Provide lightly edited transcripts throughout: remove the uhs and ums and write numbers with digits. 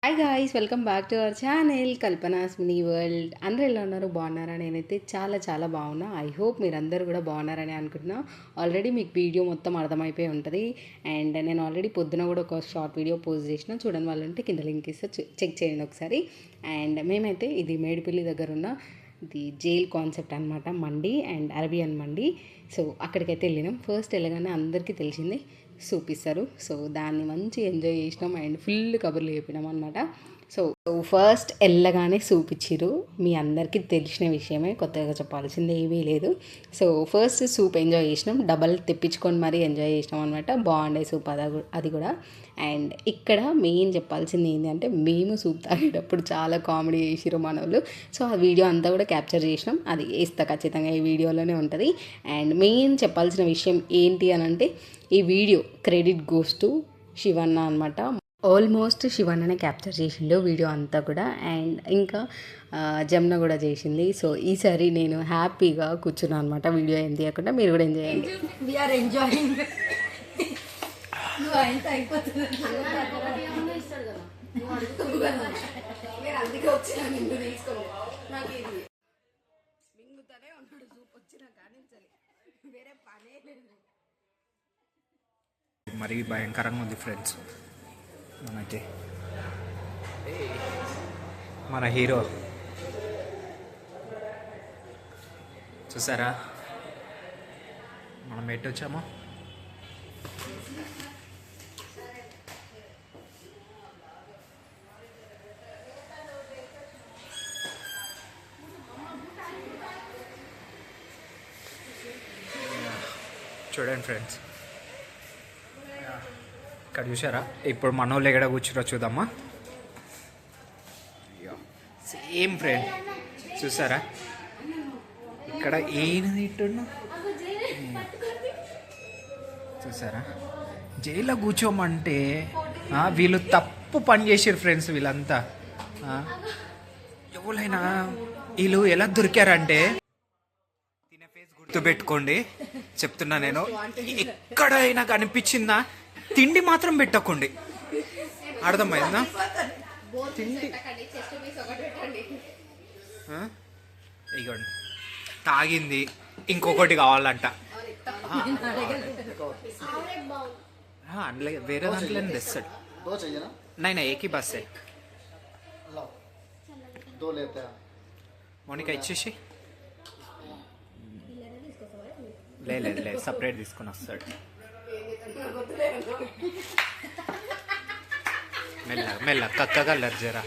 Hi guys, welcome back to our channel Kalpana's mini world. అందరూ ఎలా ఉన్నారు? బాగున్నారా? నేనైతే చాలా చాలా బాగున్నా. ఐ హోప్ మీరందరూ కూడా బాగున్నారని అనుకుంటున్నా. ఆల్రెడీ మీకు వీడియో మొత్తం అర్థమైపోయి ఉంటుంది. అండ్ నేను ఆల్రెడీ పొద్దున కూడా ఒక షార్ట్ వీడియో పోస్ట్ చేసిన, చూడని వాళ్ళు ఉంటే కింద లింక్ ఇస్తే చెక్ చేయండి ఒకసారి. అండ్ మేమైతే ఇది మేడిపల్లి దగ్గర ఉన్న ఇది జైల్ కాన్సెప్ట్ అనమాట, మండి అండ్ అరబియన్ మండి. సో అక్కడికైతే వెళ్ళినాం. ఫస్ట్ వెళ్ళగానే అందరికీ తెలిసిందే సూప్ ఇస్తారు. సో దాన్ని మంచి ఎంజాయ్ చేసినాం అండ్ ఫుల్ కబుర్లు చెప్పినాం అనమాట. సో ఫస్ట్ వెళ్ళగానే సూప్ ఇచ్చిర్రు. మీ అందరికీ తెలిసిన విషయమే, కొత్తగా చెప్పాల్సింది ఏమీ లేదు. సో ఫస్ట్ సూప్ ఎంజాయ్ చేసినాం, డబల్ తెప్పించుకొని మరీ ఎంజాయ్ చేసినాం అనమాట. బాగుండే సూప్ అది కూడా. అండ్ ఇక్కడ మెయిన్ చెప్పాల్సింది ఏంటంటే, మేము సూప్ తాగేటప్పుడు చాలా కామెడీ చేసిర్రు మన వాళ్ళు. సో ఆ వీడియో అంతా కూడా క్యాప్చర్ చేసినాం, అది వేస్తా ఖచ్చితంగా ఈ వీడియోలోనే ఉంటుంది. అండ్ మెయిన్ చెప్పాల్సిన విషయం ఏంటి అని అంటే, ఈ video credit goes to Shivanna అనమాట. ఆల్మోస్ట్ శివన్ననే క్యాప్చర్ చేసిండు వీడియో అంతా కూడా. అండ్ ఇంకా జమున కూడా చేసింది. సో ఈసారి నేను హ్యాపీగా కూర్చున్నాను అనమాట, వీడియో ఏం తీయకుండా. మీరు కూడా ఎంజాయ్ చేయండి. We are enjoying. అందుకే వచ్చిన నిన్ను తీసుకో. నాకు ఇది మింగుతానే ఉన్నాడు సూప్ వచ్చిన కానీ వేరే పనే లేదు. మరీ భయంకరంగా ఉంది ఫ్రెండ్స్. మనకి మన హీరో చూసారా మనం ఎటు వచ్చామో. చూడండి ఫ్రెండ్స్, ఇక్కడ చూసారా? ఇప్పుడు మనోళ్ళు ఎక్కడ కూర్చురో చూద్దామా. సేమ్ ఫ్రెండ్ చూసారా, ఇక్కడ ఈయన తింటున్నా చూసారా. జైల్లో కూర్చోమంటే వీళ్ళు తప్పు పని చేసారు ఫ్రెండ్స్. వీళ్ళంతా ఎవరైనా వీళ్ళు ఎలా దొరికారంటే, తినే ఫేస్ గుర్తుపెట్టుకోండి చెప్తున్నా నేను. ఎక్కడైనా కనిపించిందా తిండి మాత్రం పెట్టకండి, అర్థమైందా? తిండి ఇగోండి, తాగింది ఇంకొకటి కావాలంట. అందులో వేరే దాంట్లో తెస్తాడు. నైనా ఏకీ బస్సే మోనికా ఇచ్చేసి లేదు సపరేట్ తీసుకొని వస్తాడు. మెల్ల కక్కగలరు జరా.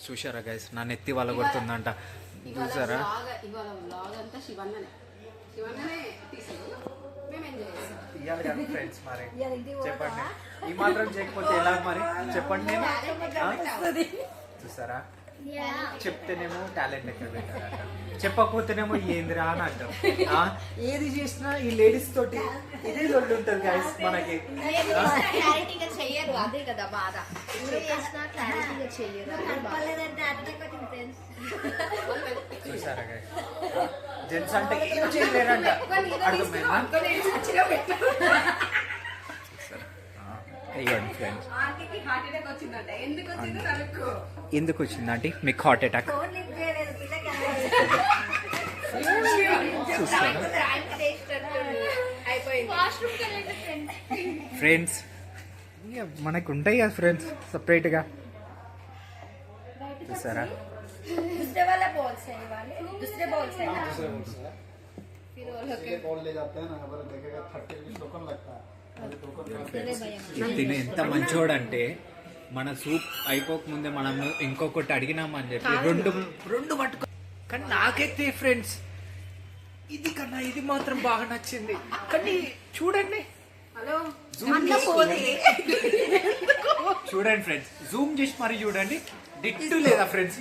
చూసారా గైస్, నా నెత్తి వాళ్ళ కొడుతుందంట. చూసారా? ఫ్రెండ్స్ మరి చెప్పండి, ఈ మాత్రం చేయకపోతే ఎలా మరి చెప్పండి. నేను చూసారా, చెప్తేనేమో టాలెంట్ ఎక్కడ పెట్టారంట, చెప్పకపోతేనేమో ఏందిరా అని అంటాం. ఏది చేసినా ఈ లేడీస్ తోటి ఇదే దొడ్డు ఉంటుంది గైస్ మనకి. చూసారా గైస్, జెంట్స్ అంటే ఏం చేయలేరంట, అర్థమైందా? ఎందుకు వచ్చిందంటే మీకు హార్ట్ అటాక్. ఫ్రెండ్స్ మనకు ఉంటాయి కదా ఫ్రెండ్స్ సపరేట్గా. చూసారా? తినే ఎంత మంచోడంటే, మన సూప్ అయిపోకముందే మనం ఇంకొకటి అడిగినామని చెప్పి రెండు పట్టుకో. కానీ నాకైతే ఫ్రెండ్స్ ఇది కన్నా ఇది మాత్రం బాగా నచ్చింది. కానీ చూడండి, చూడండి ఫ్రెండ్స్, జూమ్ చేసి మరి చూడండి, డిట్టు లేదా ఫ్రెండ్స్?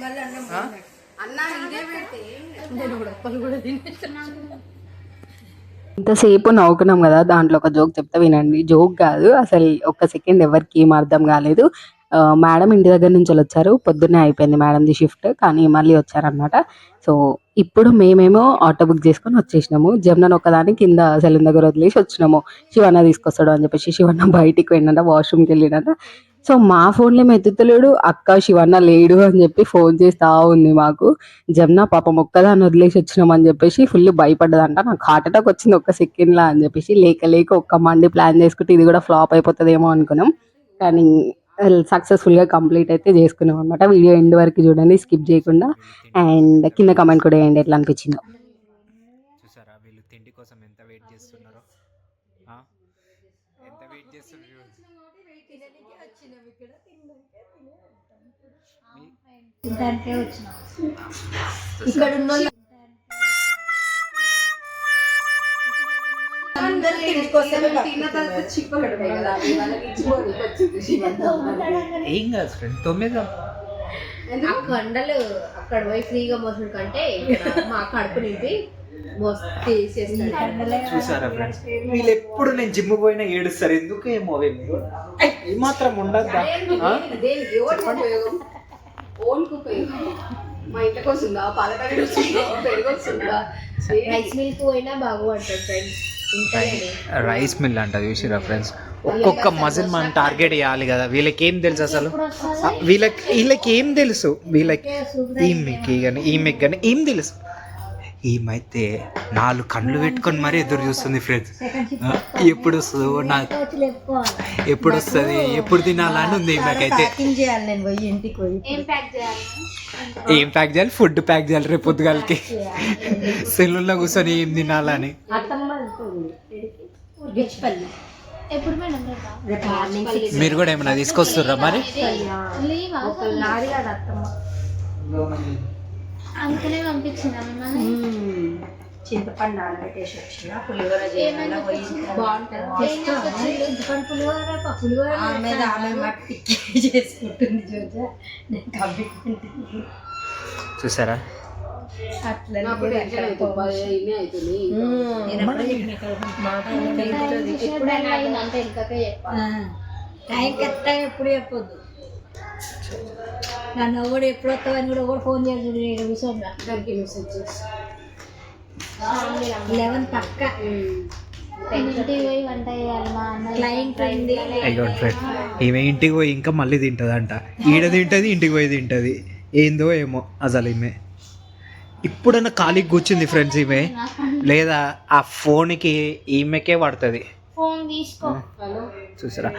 ఇంతసేపు నవ్వుకున్నాం కదా, దాంట్లో ఒక జోక్ చెప్తా వినండి. జోక్ కాదు అసలు, ఒక్క సెకండ్ ఎవరికి ఏం అర్థం కాలేదు. మేడం ఇంటి దగ్గర నుంచి వచ్చారు, పొద్దున్నే అయిపోయింది మేడంది షిఫ్ట్, కానీ మళ్ళీ వచ్చారనమాట. సో ఇప్పుడు మేమేమో ఆటో బుక్ చేసుకొని వచ్చేసినాము. జమునను ఒకదాని కింద సెలూన్ దగ్గర వదిలేసి వచ్చినాము. శివన్న తీసుకొస్తాడు అని చెప్పేసి. శివన్న బయటికి వెళ్ళినంట, వాష్రూమ్కి వెళ్ళినంట. సో మా ఫోన్లో ఏమో ఎత్తుతలేడు, అక్క శివన్న లేడు అని చెప్పి ఫోన్ చేస్తా ఉంది మాకు. జమున పాపం ఒక్కదాన్ని వదిలేసి వచ్చినామని చెప్పేసి ఫుల్ భయపడ్డదంట. నాకు హార్ట్ అటాక్ వచ్చింది ఒక్క సెకండ్లా అని చెప్పేసి. లేక ఒక్క మండి ప్లాన్ చేసుకుంటే ఇది కూడా ఫ్లాప్ అయిపోతుందేమో అనుకున్నాం, కానీ సక్సెస్ఫుల్గా కంప్లీట్ అయితే చేసుకున్నాం అనమాట. వీడియో ఎండ్ వరకు చూడండి, స్కిప్ చేయకుండా. అండ్ కింద కమెంట్ కూడా వేయండి ఎట్లా అనిపించిందో. చూసారా వీళ్ళు తిండి కోసం ఎంత వెయిట్ చేస్తున్నారో, ఎంత వెయిట్ చేస్తున్నారు. ఇక్కడ ఉన్న అందరూ తిండి కోసమే ఏం కాదు ఫ్రెండ్, 9 ఆ కండలు అక్కడ పోయి ఫ్రీగా మోసం కంటే ఇక్కడ మా కడుపు నింపి చూసారా ఫ్రెండ్స్, వీళ్ళు ఎప్పుడు నేను జిమ్ పోయినా ఏడుస్తారు. ఎందుకు ఏమో మీరు ఈ మాత్రం ఉండద్దా? మా ఇంట్లోకి వస్తుందా, పాలకడి వస్తుందా, పెరుగు వస్తుందా, రైస్ మిల్క్ పోయినా బాగుపడతాడు ఫ్రెండ్స్. రైస్ మిల్ అంట చూసిరా ఫ్రెండ్స్. ఒక్కొక్క మజిల్ మనం టార్గెట్ చేయాలి కదా. వీళ్ళకి ఏం తెలుసు అసలు? వీళ్ళకి ఏం తెలుసు? వీళ్ళకి ఈమెకి కానీ ఏం తెలుసు? ఈమైతే 4 కళ్ళు పెట్టుకొని మరీ ఎదురు చూస్తుంది ఫ్రెండ్స్. ఎప్పుడు వస్తుందో నాకు, ఎప్పుడు వస్తుంది, ఎప్పుడు తినాలని ఉంది ఈమెకైతే. ఏం ప్యాక్ చేయాలి? ఫుడ్ ప్యాక్ చేయాలి రేపు పొద్దుగాలకి. సెలూన్లో కూర్చొని ఏం తినాలని. మీరు కూడా ఏమైనా తీసుకొస్తుర్రా మరి? అందుకనే పంపించిన చింతపండు నానబెట్టేసి వచ్చిన పులిహోర చేయాలి. పులిహోర ఆమె మట్టి చేసుకుంటుంది జోజా. చూసారా ఎప్పుడు చెప్పొద్దు. నన్ను ఎవడు ఎప్పుడు వస్తావని కూడా ఎవరు ఫోన్ చేసి కూర్చోండి. దానికి మెసేజ్ చేసి 11 పక్క ఇంటికి పోయి వంట చేయాలి. మా అన్న క్లయింట్ ఉంది. ఈమె ఇంటికి పోయి ఇంకా మళ్ళీ తింటదంట. ఈడ తింటది, ఇంటికి పోయి తింటది. ఏందో ఏమో అసలు ఈమె. ఇప్పుడన్నా ఖాళీకి కూర్చుంది ఫ్రెండ్స్ ఈమె, లేదా ఆ ఫోన్కి ఈమెకే పడుతుంది. ఫోన్ తీసుకో. చూసారా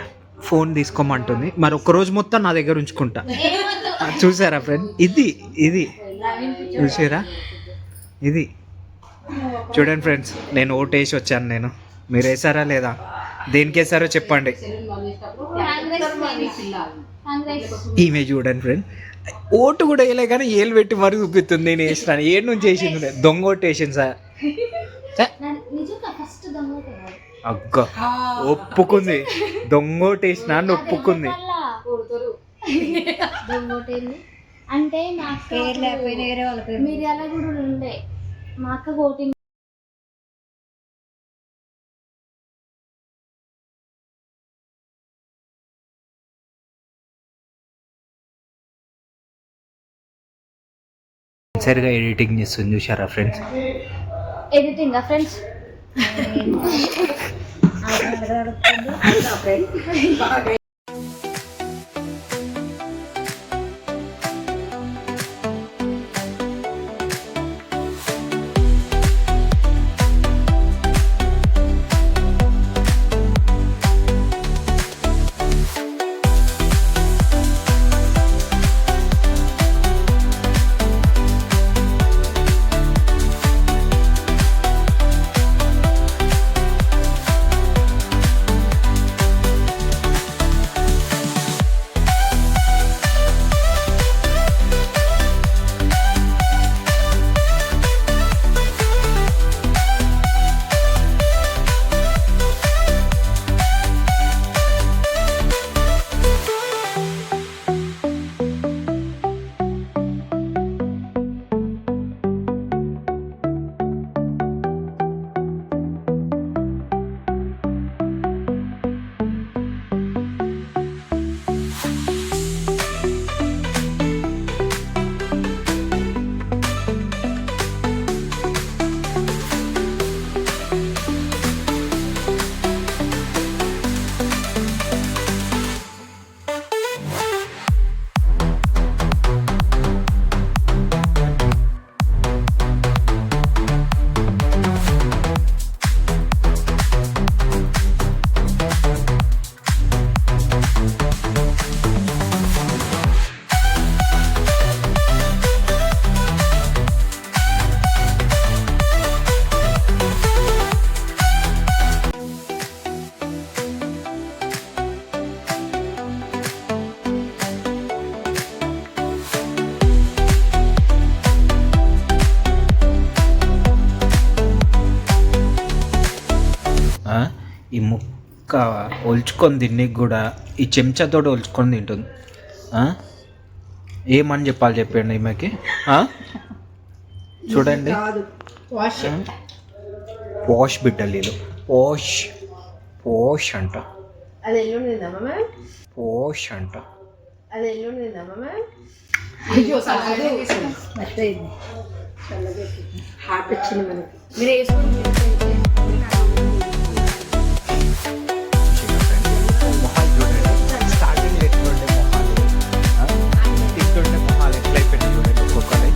ఫోన్ తీసుకోమంటుంది, మరి ఒక్కరోజు మొత్తం నా దగ్గర ఉంచుకుంటా. చూసారా ఫ్రెండ్, ఇది చూసారా, ఇది చూడండి ఫ్రెండ్స్. నేను ఓటు వేసి వచ్చాను. మీరు వేసారా లేదా? దేనికి వేసారో చెప్పండి. ఈమె చూడండి ఫ్రెండ్, ఓటు కూడా వేయలే కానీ ఏళ్ళు పెట్టి మరీ చూపిస్తుంది. నేను వేసినాను, ఏడు నుంచి వేసింది. దొంగ ఓటు వేసింది సార్. అగ్గ ఒప్పుకుంది, దొంగోటు వేసినా అని ఒప్పుకుంది. అంటే మా మీరు అలా కూడా ఉండే మా అక్క ఓటింగ్ సరిగా ఎడిటింగ్ చేస్తుంది చూసారా ఫ్రెండ్స్. Editing friends. ఈ ముక్క ఒలుచుకొని తిన్నీకి కూడా ఈ చెంచాతో ఒలుచుకొని తింటుంది. ఏమని చెప్పాలి చెప్పండి ఈమెకి. చూడండి, పోష్ బిడ్డలు, పోష్ పోష్ అంట, అది ఎల్లుండి తిందామా మ్యామ్? పోష్ అంట. అది ఎల్లుండి తిందామా మ్యామ్? అయ్యో మర్చిపోయింది. హార్ట్ వచ్చింది మనకి. మీరు వేసుకోండి. మొహాలు చూడండి, స్టార్టింగ్ ఎట్లుండే మొహాలు, తింటుండే మొహాలు ఎట్లయిపోయింది చూడండి ఒక్కొక్కరి.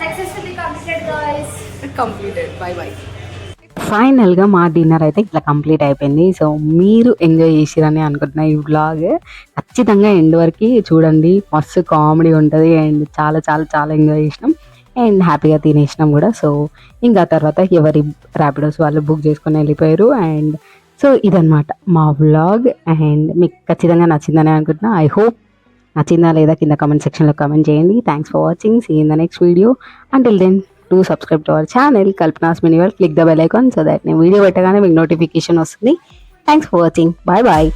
Successfully completed guys. Completed. By by. ఫైనల్గా మా డిన్నర్ అయితే ఇట్లా కంప్లీట్ అయిపోయింది. సో మీరు ఎంజాయ్ చేసిరని అనుకుంటున్నా ఈ వ్లాగ్. ఖచ్చితంగా ఎండ్ వరకు చూడండి, మస్తు కామెడీ ఉంటుంది అండ్ చాలా చాలా చాలా ఎంజాయ్ చేసినాం అండ్ హ్యాపీగా తినేసినాం కూడా. సో ఇంకా తర్వాత ఎవరి ర్యాపిడోస్ వాళ్ళు బుక్ చేసుకొని వెళ్ళిపోయారు. అండ్ సో ఇదనమాట మా వ్లాగ్ అండ్ మీకు ఖచ్చితంగా నచ్చిందని అనుకుంటున్నా. ఐ హోప్ నచ్చిందా లేదా కింద కామెంట్ సెక్షన్లో కామెంట్ చేయండి. Thanks for watching. See in the next video. Until then do subscribe to our channel Kalpana's Mini World. Click the bell icon so that నేను వీడియో పెట్టగానే మీకు నోటిఫికేషన్ వస్తుంది. Thanks for watching. Bye bye.